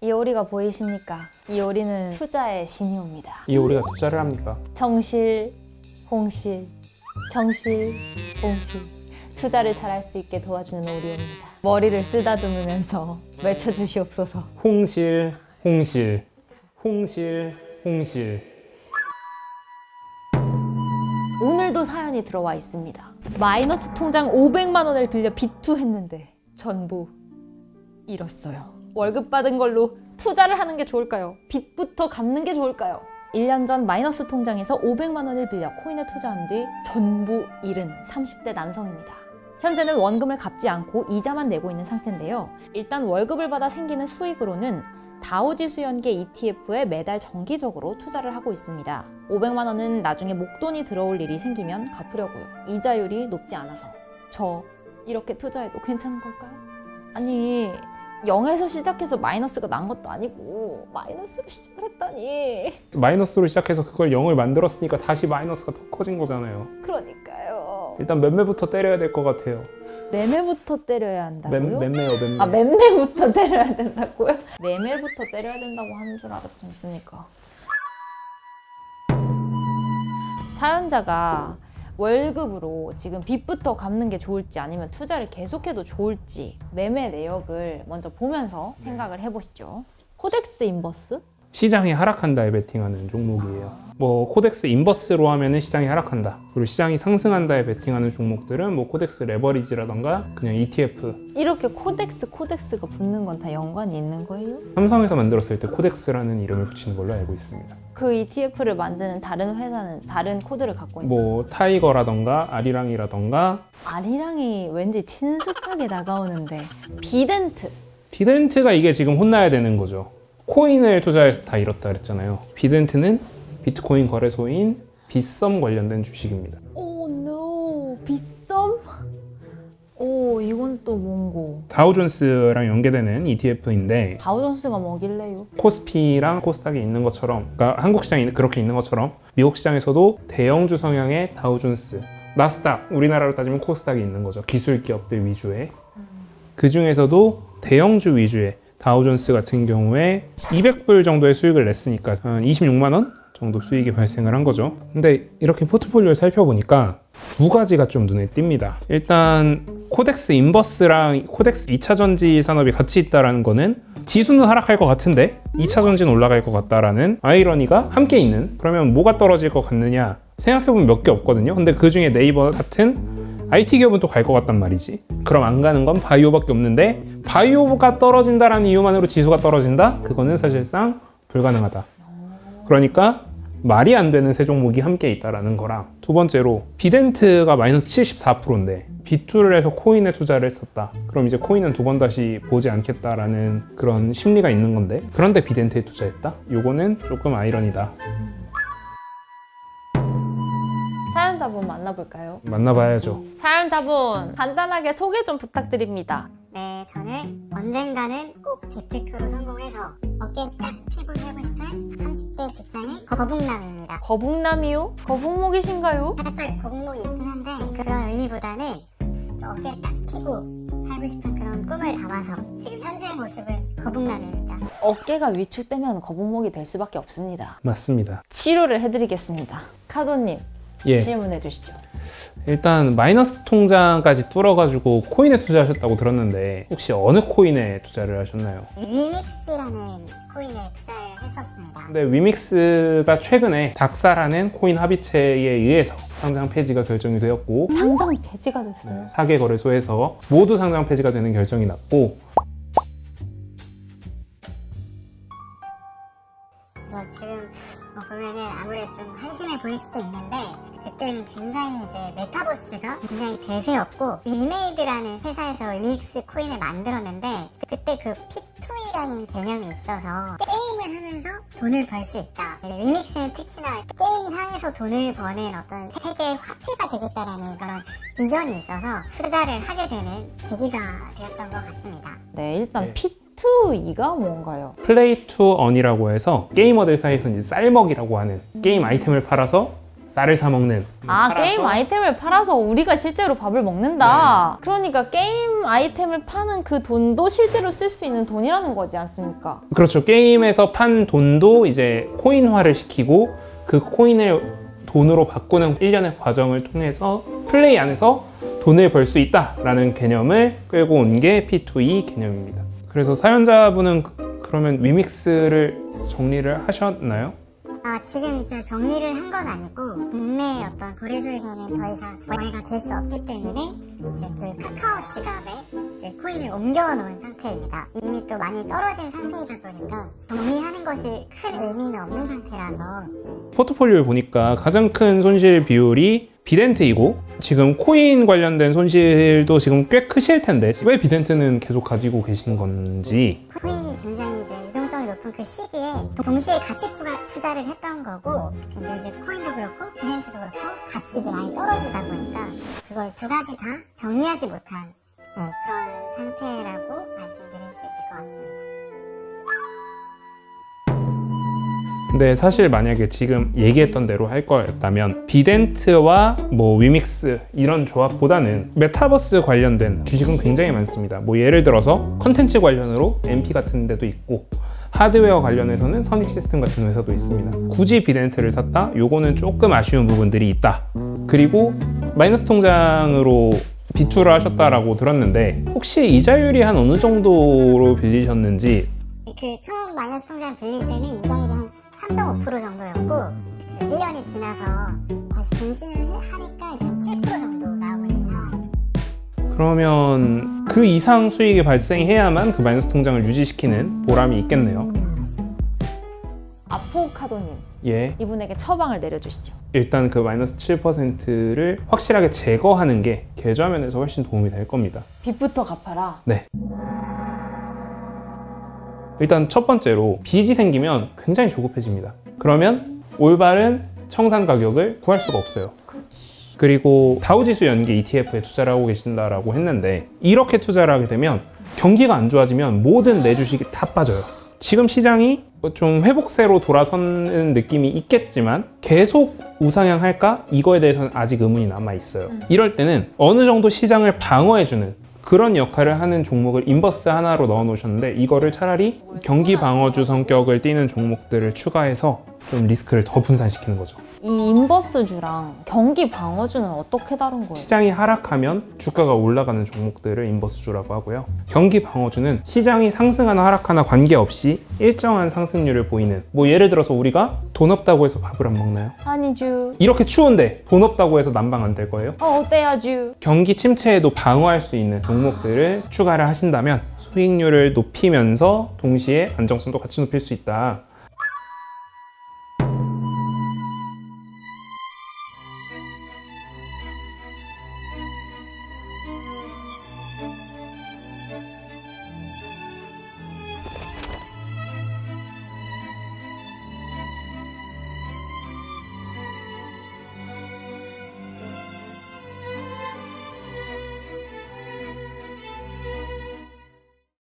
이 오리가 보이십니까? 이 오리는 투자의 신이옵니다. 이 오리가 투자를 합니까? 정실, 홍실, 정실, 홍실. 투자를 잘할 수 있게 도와주는 오리입니다. 머리를 쓰다듬으면서 외쳐주시옵소서. 홍실, 홍실, 홍실, 홍실. 오늘도 사연이 들어와 있습니다. 마이너스 통장 500만 원을 빌려 비투했는데 전부 잃었어요. 월급 받은 걸로 투자를 하는 게 좋을까요? 빚부터 갚는 게 좋을까요? 1년 전 마이너스 통장에서 500만 원을 빌려 코인에 투자한 뒤 전부 잃은 30대 남성입니다. 현재는 원금을 갚지 않고 이자만 내고 있는 상태인데요. 일단 월급을 받아 생기는 수익으로는 다우지수 연계 ETF에 매달 정기적으로 투자를 하고 있습니다. 500만 원은 나중에 목돈이 들어올 일이 생기면 갚으려고요. 이자율이 높지 않아서. 저 이렇게 투자해도 괜찮은 걸까요? 아니 0에서 시작해서 마이너스가 난 것도 아니고 마이너스로 시작을 했다니. 마이너스로 시작해서 그걸 0을 만들었으니까 다시 마이너스가 더 커진 거잖아요. 그러니까요. 일단 매매부터 때려야 될 것 같아요. 매매부터 때려야 한다고요? 매매요, 매매. 아, 매매부터 때려야 된다고요? 매매부터 때려야 된다고 하는 줄 알았지 않습니까? 사연자가 월급으로 지금 빚부터 갚는 게 좋을지 아니면 투자를 계속해도 좋을지 매매 내역을 먼저 보면서 생각을 해보시죠. 코덱스 인버스? 시장이 하락한다에 베팅하는 종목이에요. 뭐 코덱스 인버스로 하면은 시장이 하락한다. 그리고 시장이 상승한다에 베팅하는 종목들은 뭐 코덱스 레버리지라던가 그냥 ETF. 이렇게 코덱스가 붙는 건 다 연관이 있는 거예요? 삼성에서 만들었을 때 코덱스라는 이름을 붙이는 걸로 알고 있습니다. 그 ETF를 만드는 다른 회사는 다른 코드를 갖고 있는 뭐 타이거라던가 아리랑이라던가. 아리랑이 왠지 친숙하게 다가오는데 비덴트가 이게 지금 혼나야 되는 거죠. 코인을 투자해서 다 잃었다 그랬잖아요. 비덴트는 비트코인 거래소인 빗썸 관련된 주식입니다. 오 노 빗썸? 오 이건 또 뭔고? 다우존스랑 연계되는 ETF인데 다우존스가 뭐길래요? 코스피랑 코스닥이 있는 것처럼, 그러니까 한국 시장이 그렇게 있는 것처럼 미국 시장에서도 대형주 성향의 다우존스, 나스닥, 우리나라로 따지면 코스닥이 있는 거죠. 기술 기업들 위주의. 그 중에서도 대형주 위주의 다우존스 같은 경우에 200불 정도의 수익을 냈으니까 한 26만 원 정도 수익이 발생을 한 거죠. 근데 이렇게 포트폴리오를 살펴보니까 두 가지가 좀 눈에 띕니다. 일단 코덱스 인버스랑 코덱스 2차 전지 산업이 같이 있다는 거는 지수는 하락할 것 같은데 2차 전지는 올라갈 것 같다라는 아이러니가 함께 있는. 그러면 뭐가 떨어질 것 같느냐 생각해보면 몇 개 없거든요. 근데 그 중에 네이버 같은 IT 기업은 또 갈 것 같단 말이지. 그럼 안 가는 건 바이오밖에 없는데 바이오가 떨어진다라는 이유만으로 지수가 떨어진다? 그거는 사실상 불가능하다. 그러니까 말이 안 되는 세 종목이 함께 있다라는 거랑, 두 번째로 비덴트가 마이너스 74%인데 비투를 해서 코인에 투자를 했었다. 그럼 이제 코인은 두 번 다시 보지 않겠다라는 그런 심리가 있는 건데, 그런데 비덴트에 투자했다? 요거는 조금 아이러니다. 사연자분 만나볼까요? 만나봐야죠. 사연자분 간단하게 소개 좀 부탁드립니다. 네, 저는 언젠가는 꼭 재테크로 성공해서 어깨 딱 펴고 살고 싶은 30대 직장인 거북남입니다. 거북남이요? 거북목이신가요? 살짝 거북목이 있긴 한데 그런 의미보다는 어깨 딱 펴고 살고 싶은 그런 꿈을 담아서 지금 현재의 모습은 거북남입니다. 어깨가 위축되면 거북목이 될 수밖에 없습니다. 맞습니다. 치료를 해드리겠습니다. 카도님 예. 질문해 주시죠. 일단 마이너스 통장까지 뚫어가지고 코인에 투자하셨다고 들었는데 혹시 어느 코인에 투자를 하셨나요? 위믹스라는 코인에 투자를 했었습니다. 근데 위믹스가 최근에 닥사라는 코인 합의체에 의해서 상장 폐지가 결정이 되었고, 상장 폐지가 됐어요. 4개 거래소에서 모두 상장 폐지가 되는 결정이 났고, 지금 보면은 아무래도 좀 한심해 보일 수도 있는데 그때는 굉장히 이제 메타버스가 굉장히 대세였고 위메이드라는 회사에서 위믹스 코인을 만들었는데 그때 그 P2E라는 개념이 있어서 게임을 하면서 돈을 벌 수 있다. 위믹스는 특히나 게임상에서 돈을 버는 어떤 세계의 화폐가 되겠다라는 그런 비전이 있어서 투자를 하게 되는 계기가 되었던 것 같습니다. 네, 일단 P2E가 뭔가요? 플레이 투 언이라고 해서 게이머들 사이에서 이제 쌀먹이라고 하는 게임 아이템을 팔아서 쌀을 사 먹는. 아, 게임 아이템을 팔아서 우리가 실제로 밥을 먹는다. 그러니까 게임 아이템을 파는 그 돈도 실제로 쓸 수 있는 돈이라는 거지 않습니까? 그렇죠. 게임에서 판 돈도 이제 코인화를 시키고 그 코인을 돈으로 바꾸는 일련의 과정을 통해서 플레이 안에서 돈을 벌 수 있다라는 개념을 끌고 온 게 P2E 개념입니다. 그래서 사연자분은 그러면 위믹스를 정리를 하셨나요? 지금 이제 정리를 한 건 아니고 국내의 어떤 거래소에서는 더 이상 거래가 될 수 없기 때문에 이제 그 카카오 지갑에 이제 코인을 옮겨 놓은 상태입니다. 이미 또 많이 떨어진 상태이다 보니까 정리하는 것이 큰 의미는 없는 상태라서 포트폴리오를 보니까 가장 큰 손실 비율이 비덴트이고 지금 코인 관련된 손실도 지금 꽤 크실 텐데 왜 비덴트는 계속 가지고 계신 건지. 코인이 굉장히 이제 유동성이 높은 그 시기에 동시에 가치 투자를 했던 거고 근데 이제 코인도 그렇고 비덴트도 그렇고 가치가 많이 떨어지다 보니까 그걸 두 가지 다 정리하지 못한 그런 상태라고 말씀드릴 수 있을 것 같습니다. 근데 사실 만약에 지금 얘기했던 대로 할 거였다면 비덴트와 뭐 위믹스 이런 조합보다는 메타버스 관련된 주식은 굉장히 많습니다. 뭐 예를 들어서 컨텐츠 관련으로 MP 같은 데도 있고 하드웨어 관련해서는 선익 시스템 같은 회사도 있습니다. 굳이 비덴트를 샀다? 요거는 조금 아쉬운 부분들이 있다. 그리고 마이너스 통장으로 비투를 하셨다라고 들었는데 혹시 이자율이 한 어느 정도로 빌리셨는지. 그 처음 마이너스 통장 빌릴 때는 이자율이 한 3.5% 정도였고 1년이 지나서 다시 갱신을 하니까 이제 한 7% 정도 나오고 있는 상황입니다. 그러면 그 이상 수익이 발생해야만 그 마이너스 통장을 유지시키는 보람이 있겠네요. 아포카도님, 예. 이분에게 처방을 내려주시죠. 일단 그 마이너스 7%를 확실하게 제거하는 게 계좌면에서 훨씬 도움이 될 겁니다. 빚부터 갚아라. 네. 일단 첫 번째로 빚이 생기면 굉장히 조급해집니다. 그러면 올바른 청산 가격을 구할 수가 없어요. 그리고 다우지수 연기 ETF에 투자를 하고 계신다라고 했는데 이렇게 투자를 하게 되면 경기가 안 좋아지면 모든 내 주식이 다 빠져요. 지금 시장이 좀 회복세로 돌아서는 느낌이 있겠지만 계속 우상향할까? 이거에 대해서는 아직 의문이 남아 있어요. 이럴 때는 어느 정도 시장을 방어해주는 그런 역할을 하는 종목을 인버스 하나로 넣어 놓으셨는데 이거를 차라리 경기 방어주 성격을 띠는 종목들을 추가해서 좀 리스크를 더 분산시키는 거죠. 이 인버스주랑 경기 방어주는 어떻게 다른 거예요? 시장이 하락하면 주가가 올라가는 종목들을 인버스주라고 하고요. 경기 방어주는 시장이 상승하나 하락하나 관계없이 일정한 상승률을 보이는, 뭐 예를 들어서 우리가 돈 없다고 해서 밥을 안 먹나요? 아니주. 이렇게 추운데 돈 없다고 해서 난방 안 될 거예요? 어때야주. 경기 침체에도 방어할 수 있는 종목들을 추가를 하신다면 수익률을 높이면서 동시에 안정성도 같이 높일 수 있다.